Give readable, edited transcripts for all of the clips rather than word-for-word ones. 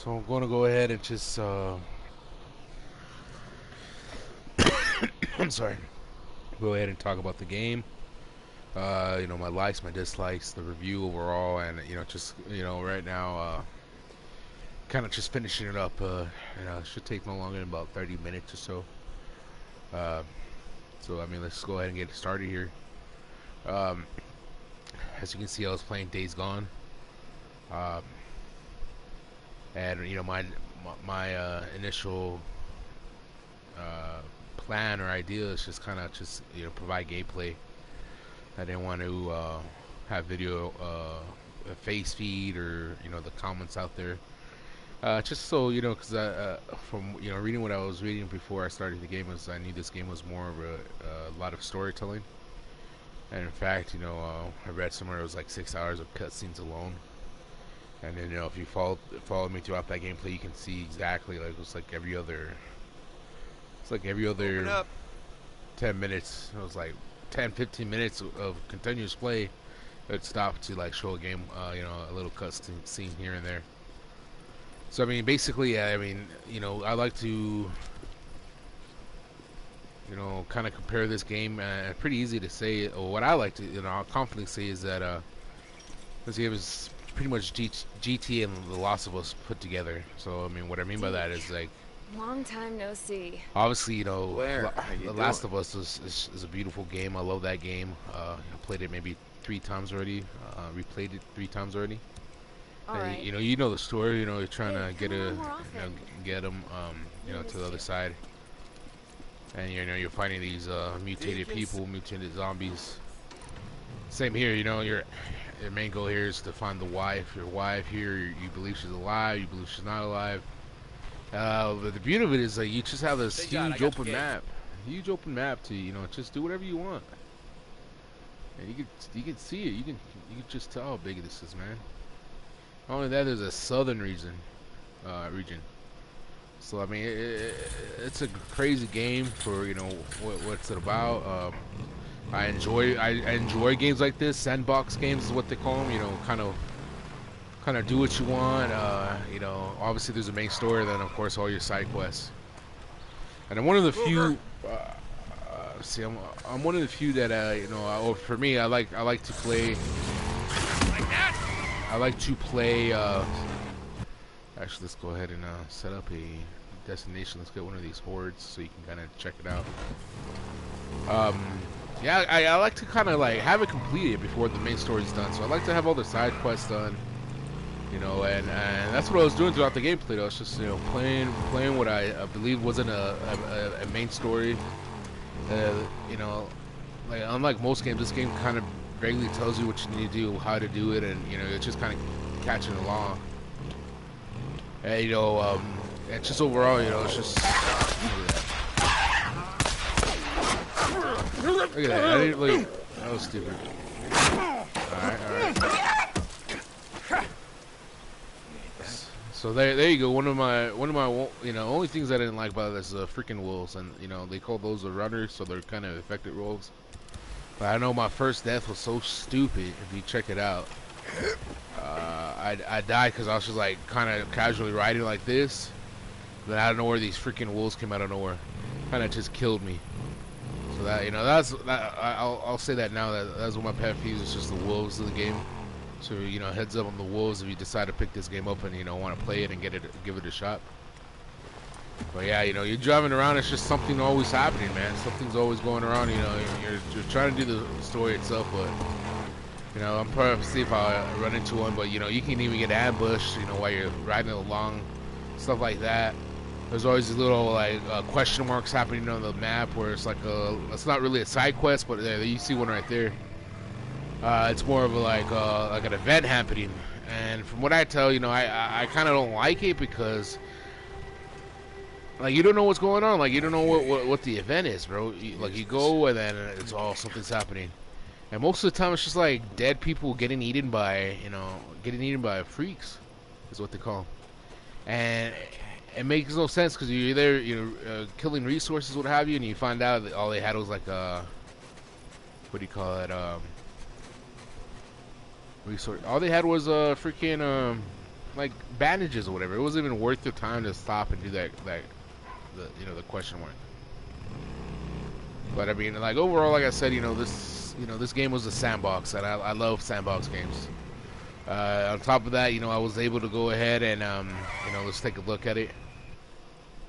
So I'm going to go ahead and just, I'm sorry, go ahead and talk about the game. My likes, my dislikes, the review overall, and just right now, kind of just finishing it up. It should take no longer than about 30 minutes or so. Uh, so I mean, let's go ahead and get started here. Um, as you can see, I was playing Days Gone, um, and my initial uh, plan or idea is just kind of just provide gameplay. I didn't want to have video a face feed or the comments out there. Just so because from reading what I was reading before I started the game, was I knew this game was more of a lot of storytelling. And in fact, I read somewhere it was like 6 hours of cutscenes alone. And then if you follow me throughout that gameplay, you can see exactly like it's like every other. It's like every Open other up. 10 minutes. It was like 10, 15 minutes of continuous play. It'd stop to like show a game, a little scene here and there. So I mean, basically, I mean, I like to, kind of compare this game. Pretty easy to say. Or what I like to, I'll confidently say is that this game is pretty much GT and The Last of Us put together. So I mean, what I mean by that is like, Long time no see. obviously, Where? How you The doing? Last of Us is a beautiful game. I love that game. I played it maybe 3 times already. Replayed it 3 times already. All right. You know the story. You're trying Hey, to get come a, on more often. get them, to the other side, and you're fighting these mutated Deacons. people, mutated zombies. Same here. Your main goal here is to find the wife. Your wife here, you believe she's alive. You believe she's not alive. But the beauty of it is like you just have this Stay down, I huge got the open gate. map, to just do whatever you want, and you can see it. You can just tell how big this is, man. Not only that, there's a southern region. So I mean, it's a crazy game for what's it about. I enjoy games like this. Sandbox games is what they call them. Kind of do what you want. Obviously there's a main story, then of course all your side quests. And I'm one of the few. See, I'm one of the few that for me, I like to play. Like that? I like to play. Actually, let's go ahead and set up a destination. Let's get one of these hordes so you can kind of check it out. Yeah, I like to kind of like have it completed before the main story's done. So I like to have all the side quests done. And that's what I was doing throughout the gameplay. I was just playing what I believe wasn't a main story. Like unlike most games, this game kind of vaguely tells you what you need to do, how to do it, and it's just kind of catching along. And and just overall, it's just look at that. I didn't like that was stupid. All right. So there you go. One of my only things I didn't like about this is the freaking wolves, and they call those the runners, so they're kind of affected wolves. But I know my first death was so stupid. If you check it out, I died because I was just like kind of casually riding like this. Then out of nowhere, these freaking wolves came out of nowhere, kind of just killed me. So I'll say that now. That's what my pet peeve is, just the wolves of the game. So heads up on the wolves if you decide to pick this game up and want to play it and give it a shot. But yeah, you're driving around. It's just something always happening, man. Something's always going around. You're trying to do the story itself, but I'm probably see if I run into one. But you can even get ambushed. While you're riding along, stuff like that. There's always these little like question marks happening on the map where it's like it's not really a side quest, but there you see one right there. It's more of like an event happening, and from what I tell, I kind of don't like it because like you don't know what's going on, like you don't know what the event is, bro. You go and then it's all something's happening, and most of the time it's just like dead people getting eaten by freaks, is what they call 'em. And it makes no sense because you're either killing resources, what have you, and you find out that all they had was like what do you call it resource. All they had was freaking like bandages or whatever. It wasn't even worth the time to stop and do the the question mark. But I mean, like overall, like I said, this game was a sandbox, and I love sandbox games. On top of that, I was able to go ahead and let's take a look at it.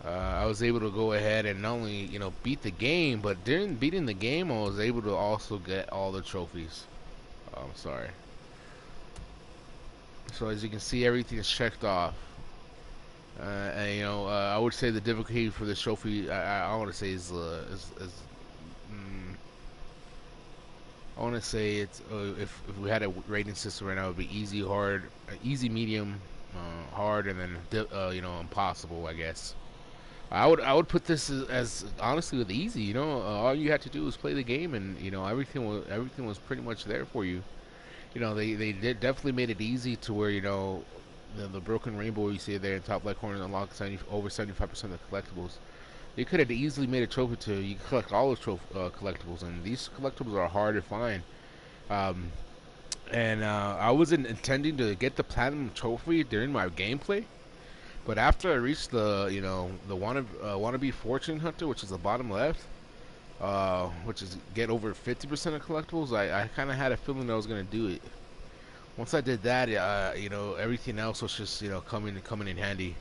I was able to go ahead and not only beat the game, but during beating the game, I was able to also get all the trophies. I'm sorry. So as you can see, everything is checked off. And I would say the difficulty for this trophy, I want to say is I want to say it's if we had a rating system right now, it would be easy, hard, easy, medium, hard, and then impossible, I guess. I would put this as honestly with easy. All you had to do was play the game, and everything was pretty much there for you. They definitely made it easy to where the broken rainbow you see there in top left corner unlock over 75% of the collectibles. You could have easily made a trophy to you can collect all those collectibles, and these collectibles are hard to find. And I wasn't intending to get the platinum trophy during my gameplay, but after I reached the the wannabe fortune hunter, which is the bottom left, which is get over 50% of collectibles, I kind of had a feeling I was gonna do it. Once I did that, everything else was just coming in handy.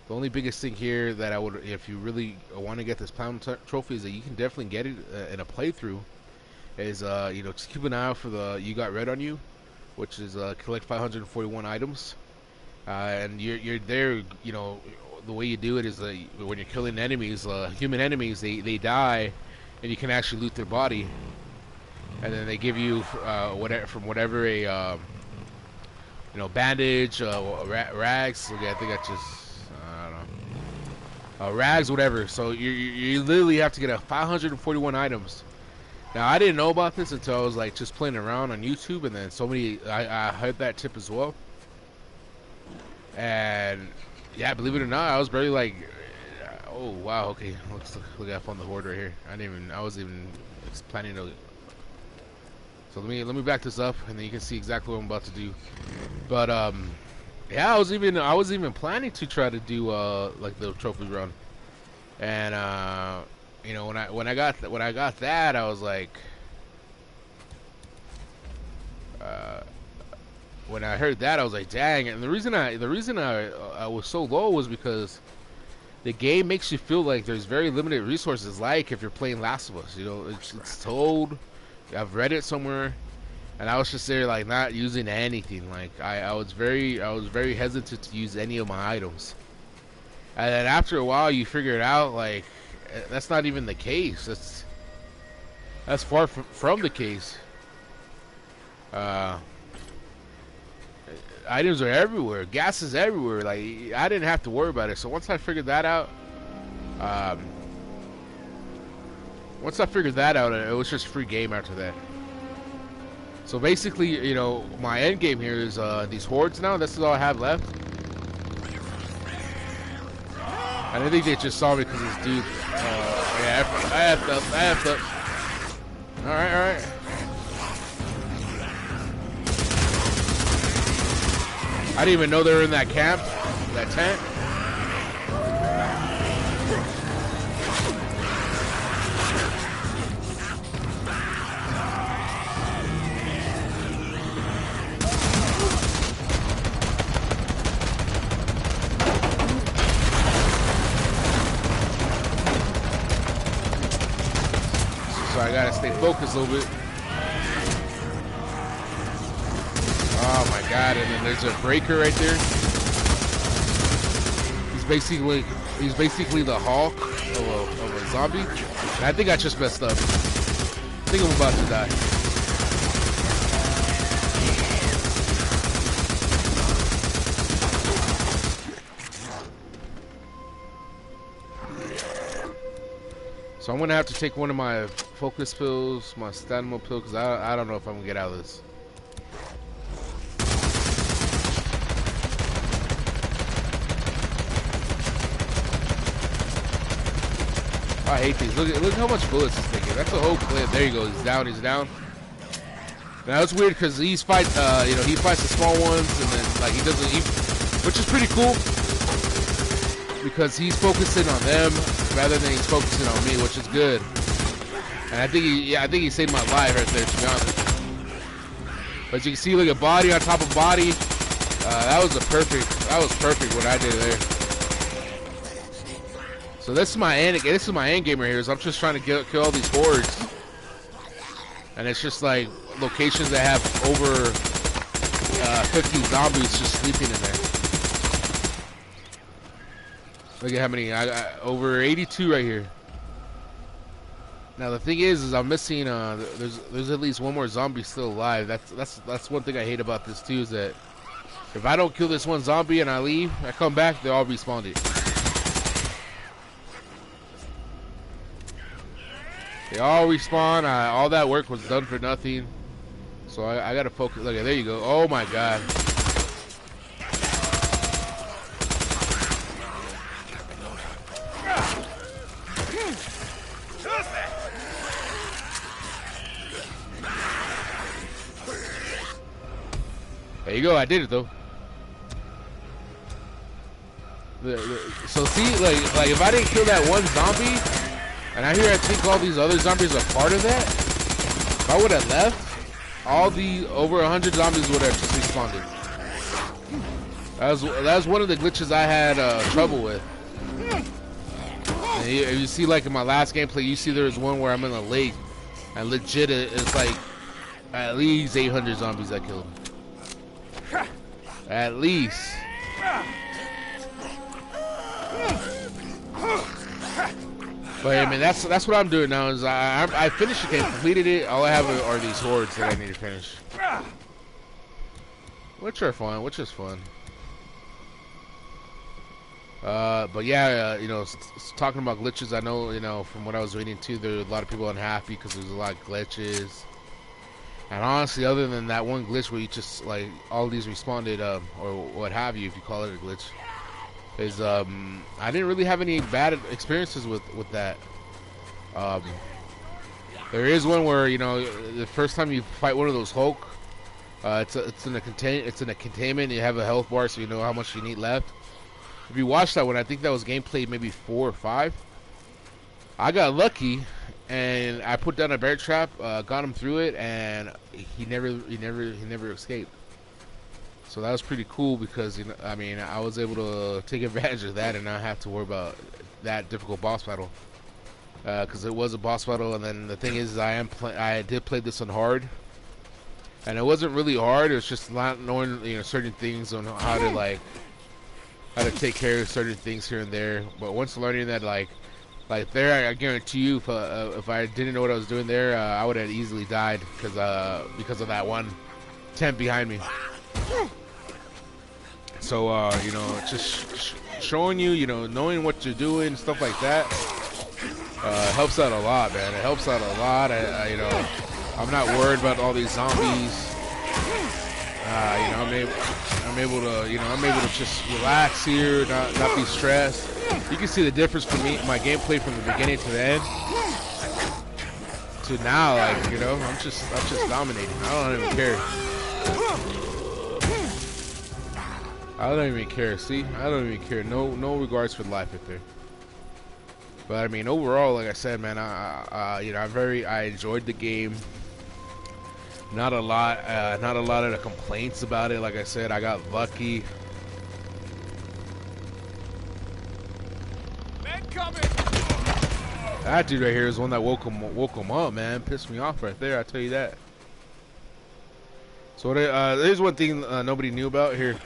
The only biggest thing here that I would, if you really want to get this platinum trophy, is that you can definitely get it in a playthrough. Is just keep an eye out for the "You Got Red on You," which is collect 541 items, and you're there. The way you do it is when you're killing enemies, human enemies, they die, and you can actually loot their body, and then they give you whatever a bandage, rags. Okay, I think I just. Rags, whatever. So you literally have to get 541 items. Now I didn't know about this until I was like just playing around on YouTube, and then I heard that tip as well. And yeah, believe it or not, I was barely like, oh wow, okay, let's look up on the horde right here. I wasn't even planning to. So let me back this up, and then you can see exactly what I'm about to do. But yeah, I was even planning to try to do like the trophy run, and when I got that, I was like, when I heard that, I was like, dang. And the reason I was so low was because the game makes you feel like there's very limited resources. Like if you're playing Last of Us, it's told. I've read it somewhere. And I was just there like not using anything. Like I was very hesitant to use any of my items. And then after a while you figure it out like that's not even the case. That's far from the case. Items are everywhere. Gas is everywhere. Like I didn't have to worry about it. So once I figured that out, it was just free game after that. So basically, my end game here is these hordes now. This is all I have left. And I think they just saw me because this dude. Yeah, I have to. All right. I didn't even know they were in that camp, that tent. So I gotta stay focused a little bit. Oh my god, and then there's a breaker right there. He's basically the Hulk of a zombie. And I think I just messed up. I think I'm about to die. So I'm gonna have to take one of my focus pills, my stamina pill, because I don't know if I'm gonna get out of this. I hate these. Look how much bullets he's taking. That's the whole clip. There you go. He's down. Now it's weird because he fights the small ones, and then like he doesn't even. which is pretty cool because he's focusing on them rather than he's focusing on me, which is good. And I think he saved my life right there, to be honest with you. But you can see, look at body on top of body. That was perfect what I did there. So this is my end game right here. So I'm just trying to kill all these hordes, and it's just like locations that have over 50 zombies just sleeping in there. Look at how many over 82 right here. Now the thing is I'm missing. There's at least one more zombie still alive. That's one thing I hate about this too, is that if I don't kill this one zombie and I leave, I come back, they all respawned. They all respawn. All that work was done for nothing. So I gotta focus. Look, there you go. Oh my god. There you go. I did it though. So see, like if I didn't kill that one zombie, and I think all these other zombies are part of that. If I would have left, all the over 100 zombies would have just respawned. That was one of the glitches I had trouble with. And you see, like in my last gameplay, you see there was one where I'm in a lake, and legit it's like at least 800 zombies I killed. At least. But I mean, that's what I'm doing now. Is I finished the game, completed it. All I have are these hordes that I need to finish, which are fun. But yeah, talking about glitches, I know, from what I was reading too, there are a lot of people unhappy because there's a lot of glitches. And honestly, other than that one glitch where you just like all these responded, or what have you, if you call it a glitch, is I didn't really have any bad experiences with that. There is one where the first time you fight one of those Hulk, it's in a containment. You have a health bar, so you know how much you need left. If you watch that one, I think that was gameplay maybe 4 or 5. I got lucky, and I put down a bear trap, got him through it, and he never escaped. So that was pretty cool because I was able to take advantage of that and not have to worry about that difficult boss battle. Because it was a boss battle, and then the thing is, I did play this on hard, and it wasn't really hard. It was just not knowing certain things on how to take care of certain things here and there. But once learning that, like there, I guarantee you, if I didn't know what I was doing there, I would have easily died because of that one tent behind me. So just showing you, knowing what you're doing, stuff like that, helps out a lot, man. It helps out a lot. I'm not worried about all these zombies. I'm able to just relax here, not be stressed. You can see the difference for me, my gameplay from the beginning to the end to now. I'm just dominating. I don't even care. I don't even care. See, I don't even care. No regards for life right there. But I mean, overall, like I said, man, I enjoyed the game. Not a lot of the complaints about it. Like I said, I got lucky. Men coming. That dude right here is one that woke him up, man. Pissed me off right there. I tell you that. So there's one thing nobody knew about here.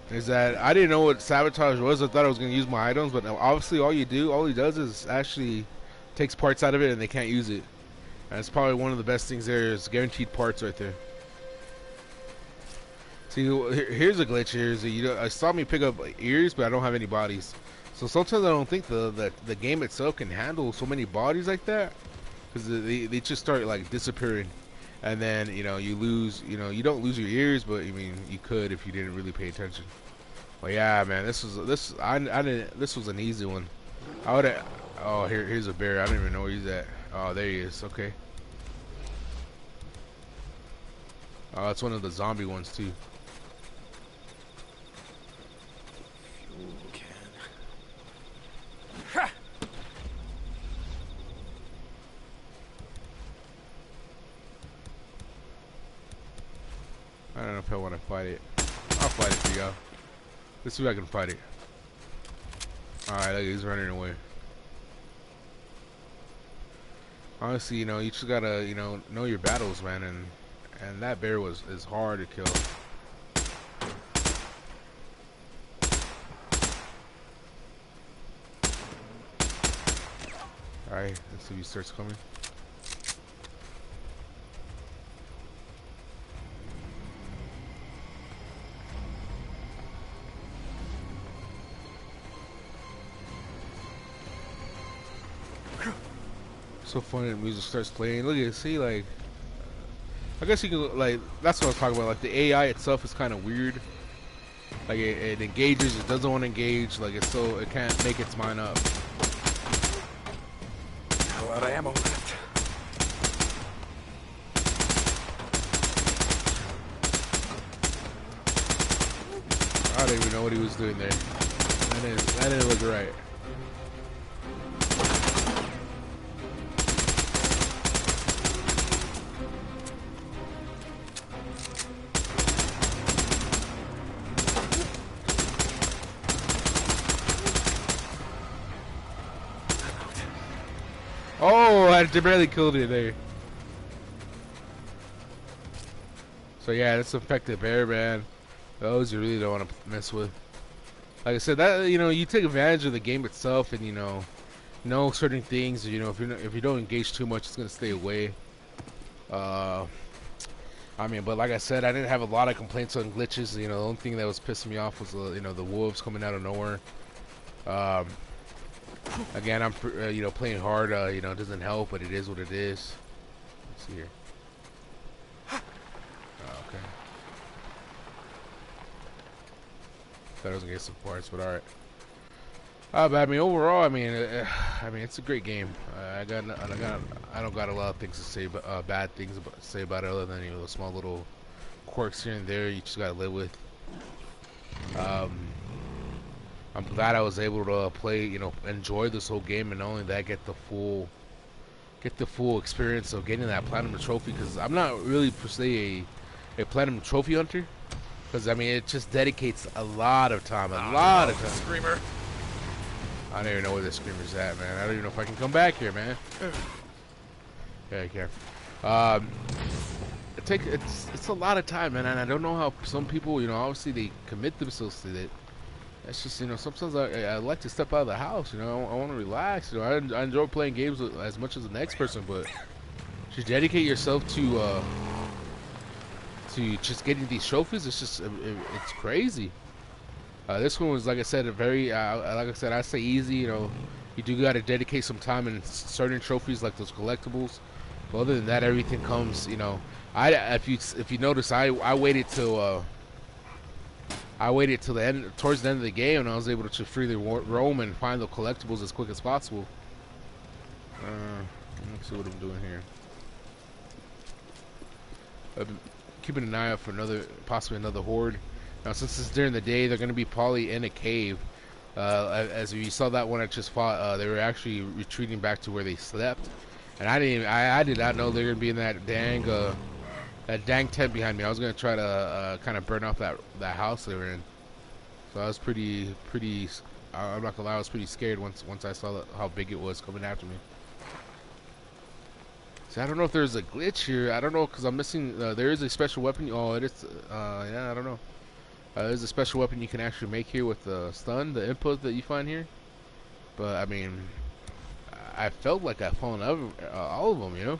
Is that I didn't know what sabotage was. I thought I was going to use my items, but obviously all he does is actually takes parts out of it and they can't use it. And it's probably one of the best things there is guaranteed parts right there. See, here's a glitch here. Is that I saw me pick up ears, but I don't have any bodies. So sometimes I don't think the game itself can handle so many bodies like that, because they just start like disappearing. And then you lose. You don't lose your ears, but I mean you could if you didn't really pay attention. Well, yeah, man, this was an easy one. I would have. Oh, here's a bear. I don't even know where he's at. Oh, there he is. Okay. Oh, it's one of the zombie ones too. fight it. I'll fight it for y'all. Let's see if I can fight it. Alright, look, he's running away. Honestly, you know, you just gotta, you know your battles, man, and that bear is hard to kill. Alright, let's see if he starts coming. So funny, the music starts playing. Look at it, see, like, I guess you can, like, that's what I was talking about. Like, the AI itself is kind of weird. Like, it engages, it doesn't want to engage. Like, it can't make its mind up. A lot of ammo left. I don't even know what he was doing there. That didn't look right. Oh, I barely killed it there. So yeah, that's infected bear, man. Those you really don't want to mess with. Like I said, that, you know, you take advantage of the game itself, and you know certain things. You know, if you don't engage too much, it's gonna stay away. I mean, but like I said, I didn't have a lot of complaints on glitches. You know, the only thing that was pissing me off was you know, the wolves coming out of nowhere. Again, I'm you know, playing hard. You know, it doesn't help, but it is what it is. Let's see here. Oh, okay. Thought I was gonna get some parts, but all right. But I mean, overall, I mean, it's a great game. I don't got a lot of things to say, but bad things to say about it, other than, you know, small little quirks here and there you just gotta live with. I'm glad I was able to play, you know, enjoy this whole game, and not only that, get the full experience of getting that platinum trophy. Because I'm not really per se a platinum trophy hunter. Because I mean, it just dedicates a lot of time, a lot of time. Screamer. I don't even know where the screamer's at, man. I don't even know if I can come back here, man. Yeah, I can. It's a lot of time, man, and I don't know how some people, you know, obviously they commit themselves to it. It's just, you know, sometimes I like to step out of the house, you know. I want to relax, you know. I enjoy playing games as much as the next person, but to dedicate yourself to just getting these trophies, it's just it's crazy. This one was, like I said, a very like I said, I say easy. You know, you do got to dedicate some time in certain trophies like those collectibles. But other than that, everything comes. You know, if you notice, I waited till the end, towards the end of the game, and I was able to freely roam and find the collectibles as quick as possible. Let's see what I'm doing here. I've been keeping an eye out for possibly another horde. Now, since it's during the day, they're going to be probably in a cave. As you saw that one I just fought, they were actually retreating back to where they slept, and I did not know they were going to be in that dang tent behind me. I was going to try to kind of burn off that house they were in. So I was pretty. I'm not gonna lie, I was pretty scared once I saw how big it was coming after me. So I don't know if there's a glitch here. I don't know, because I'm missing. There is a special weapon. Oh, it is. Yeah, I don't know. There's a special weapon you can actually make here with the stun, the input that you find here. But I mean, I felt like I found all of them, you know.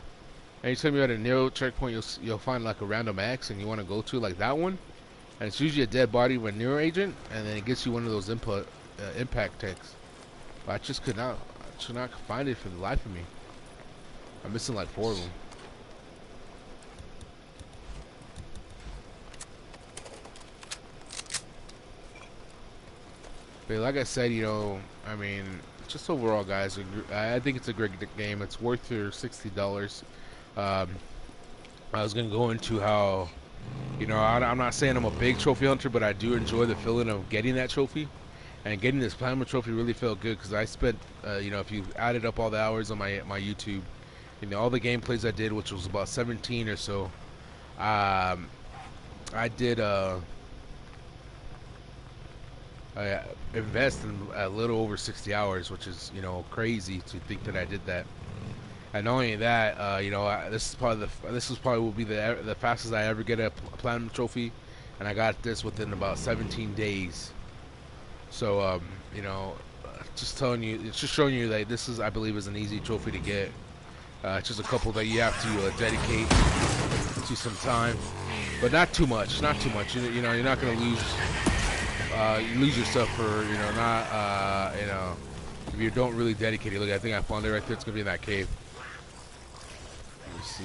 Anytime you're at a narrow checkpoint, you'll find like a random X, and you want to go to like that one, and it's usually a dead body with Nero agent, and then it gets you one of those impact tanks. But I just could not find it for the life of me. I'm missing like 4 of them. But like I said, you know, I mean, just overall, guys, I think it's a great game. It's worth your $60. I was gonna go into how, you know, I'm not saying I'm a big trophy hunter, but I do enjoy the feeling of getting that trophy. And getting this platinum trophy really felt good, because I spent, you know, if you added up all the hours on my YouTube, you know, all the gameplays I did, which was about 17 or so, I I did I invest in a little over 60 hours, which is, crazy to think that I did that. And not only that, this is probably will be the fastest I ever get a platinum trophy, and I got this within about 17 days. So just telling you, it's just showing you that this is, I believe, is an easy trophy to get. It's just a couple that you have to dedicate to some time, but not too much. Not too much. You're not gonna lose. You lose yourself for not if you don't really dedicate it. Look, I think I found it right there. It's gonna be in that cave. Let me see.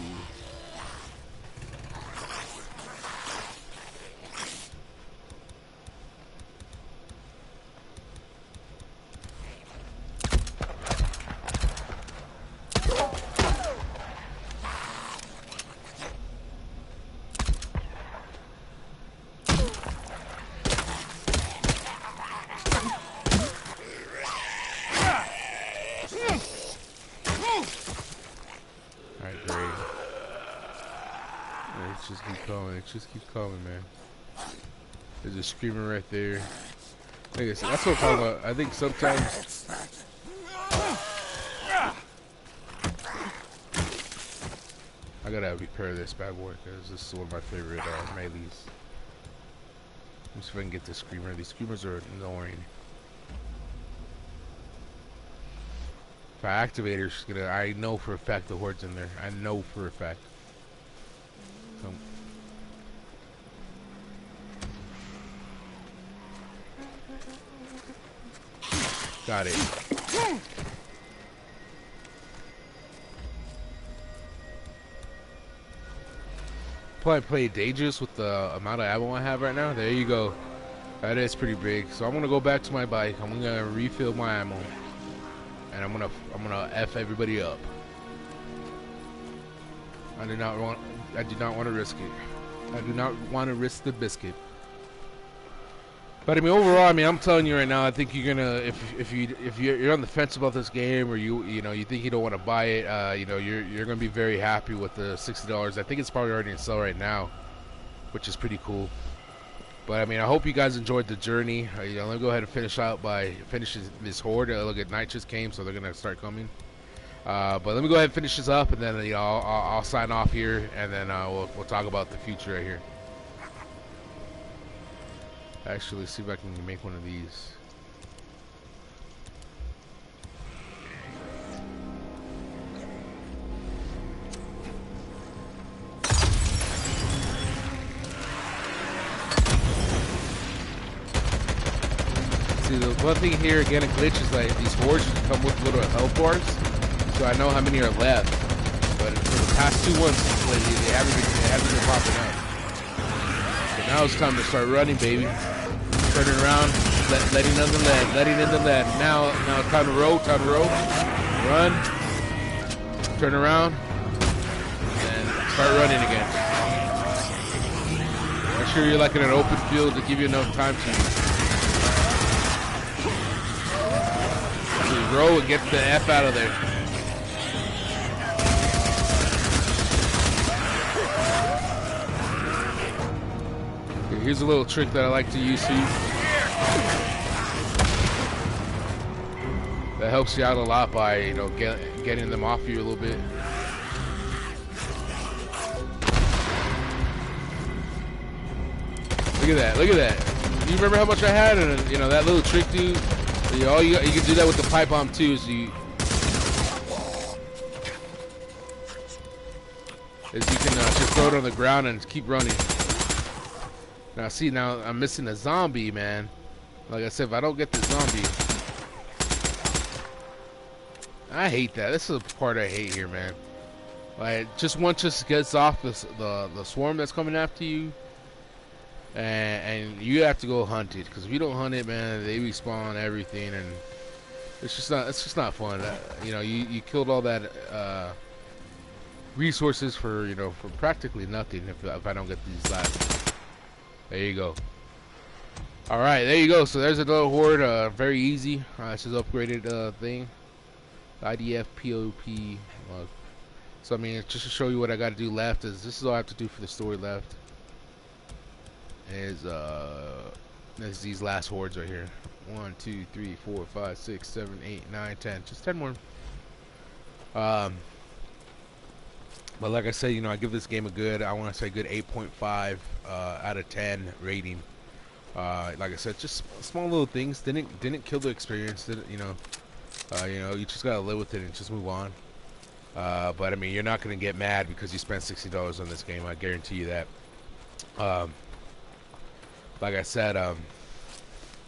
Just keep coming, man. There's a screamer right there. Like I said, that's what I'm talking about. I think sometimes I gotta repair this bad boy because this is one of my favorite melees. Let me see if I can get this screamer. These screamers are annoying. If I activate her, she's gonna. I know for a fact the horde's in there. I know for a fact. So, got it. Probably play dangerous with the amount of ammo I have right now. There you go. That is pretty big. So I'm gonna go back to my bike. I'm gonna refill my ammo, and I'm gonna f everybody up. I do not want to risk it. I do not want to risk the biscuit. But I mean, overall, I'm telling you right now, I think you're gonna, if you're on the fence about this game, or you think you don't want to buy it, you're gonna be very happy with the $60. I think it's probably already in sale right now, which is pretty cool. But I mean, I hope you guys enjoyed the journey. Let me go ahead and finish out by finishing this horde. Look, at night just came, so they're gonna start coming. But let me go ahead and finish this up, and then I'll sign off here, and then we'll talk about the future right here. Actually, see if I can make one of these. See, the one thing here, again, a glitch is like these hordes come with little health bars, so I know how many are left. But for the past 2 ones, they haven't been popping up. So now it's time to start running, baby. Turning around, letting in the lead. Now it's time to roll, Run. Turn around, and start running again. Make sure you're like in an open field to give you enough time to roll and get the F out of there. Here's a little trick that I like to use here. That helps you out a lot by, getting them off you a little bit. Look at that. You remember how much I had? And that little trick, dude. You can do that with the pipe bomb too. So you can just throw it on the ground and keep running. Now see, now I'm missing a zombie, man. Like I said, if I don't get the zombie, I hate that. This is the part I hate here, man. Like, once gets off the swarm that's coming after you, and you have to go hunt it. Because if you don't hunt it, man, they respawn everything, and it's just not fun. You killed all that resources for practically nothing if I don't get these last. There you go. Alright, there you go. So there's another horde. Very easy. It's just upgraded thing. IDF POP. So I mean, just to show you what I got to do left, this is all I have to do for the story left. is these last hordes right here. 1, 2, 3, 4, 5, 6, 7, 8, 9, 10. Just 10 more. Um, but like I said, I give this game a good, I want to say good 8.5 out of 10 rating. Like I said, just small little things didn't kill the experience. Didn't, you just gotta live with it and just move on. But I mean, you're not gonna get mad because you spent $60 on this game. I guarantee you that. Um, like I said,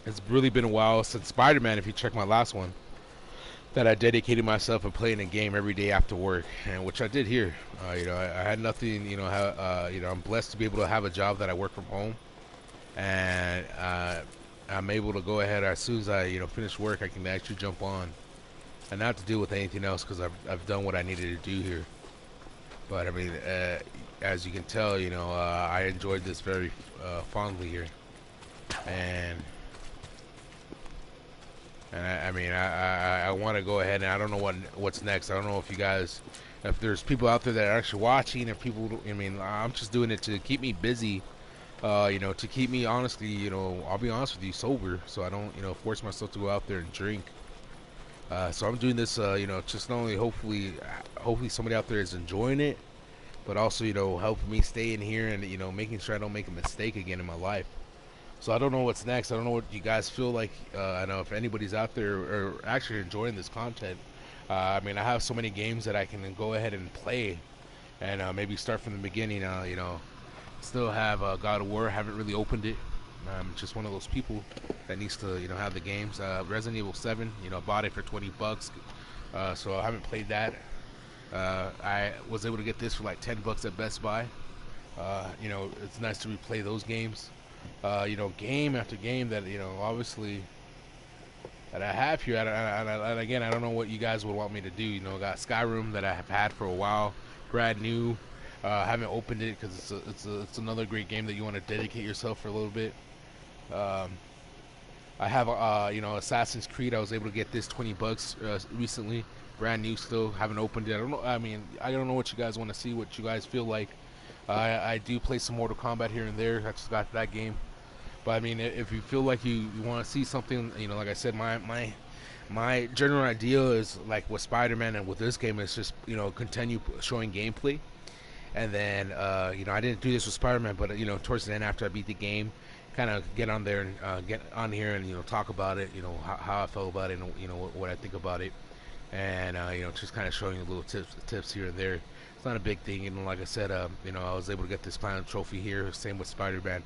it's really been a while since Spider-Man. If you check my last one, that I dedicated myself to playing a game every day after work, and which I did here. I had nothing. I'm blessed to be able to have a job that I work from home, and I'm able to go ahead as soon as I finish work. I can actually jump on, and not to deal with anything else because I've done what I needed to do here. But I mean, as you can tell, I enjoyed this very fondly here, and I mean, I want to go ahead, and I don't know what's next. I don't know if you guys, if there's people out there that are actually watching, if people, I mean, I'm just doing it to keep me busy, to keep me, honestly, I'll be honest with you, sober, so I don't, force myself to go out there and drink. So I'm doing this, just not only hopefully somebody out there is enjoying it, but also, helping me stay in here and, making sure I don't make a mistake again in my life. So I don't know what's next. I don't know what you guys feel like. I know if anybody's out there or actually enjoying this content. I mean, I have so many games that I can go ahead and play, and maybe start from the beginning. Still have God of War. Haven't really opened it. I'm just one of those people that needs to, have the games. Resident Evil 7. Bought it for $20. So I haven't played that. I was able to get this for like $10 at Best Buy. It's nice to replay those games. Game after game that, obviously that I have here. And again, I don't know what you guys would want me to do. Got Skyrim that I have had for a while, brand new. Haven't opened it because it's another great game that you want to dedicate yourself for a little bit. I have Assassin's Creed. I was able to get this $20 recently, brand new. Still haven't opened it. I don't know. I mean, I don't know what you guys want to see. What you guys feel like. I do play some Mortal Kombat here and there. I just got that game. But I mean, if you feel like you want to see something, like I said, my general idea is like with Spider-Man and with this game is just continue showing gameplay, and then I didn't do this with Spider-Man, but towards the end after I beat the game, kind of get on there and get on here and talk about it, how I felt about it, and what I think about it, and just kind of showing you little tips here and there. It's not a big thing, like I said, I was able to get this platinum trophy here. Same with Spider-Man.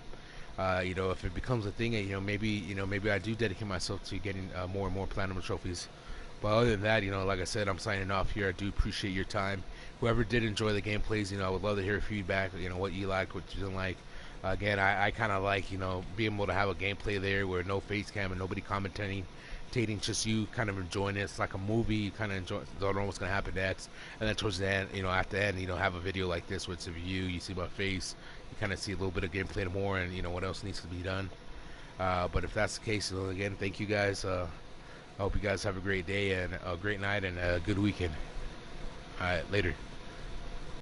If it becomes a thing, maybe I do dedicate myself to getting more and more platinum trophies. But other than that, like I said, I'm signing off here. I do appreciate your time. Whoever did enjoy the gameplays, I would love to hear feedback. What you liked, what you didn't like. Again, I kind of like, being able to have a gameplay there where no face cam and nobody commenting, just you kind of enjoying it. It's like a movie. You kind of enjoy, don't know what's gonna happen next, and then towards the end, at the end, have a video like this where it's a view. You see my face. You kind of see a little bit of gameplay more, and what else needs to be done. But if that's the case, again, thank you guys. I hope you guys have a great day and a great night and a good weekend. All right, later.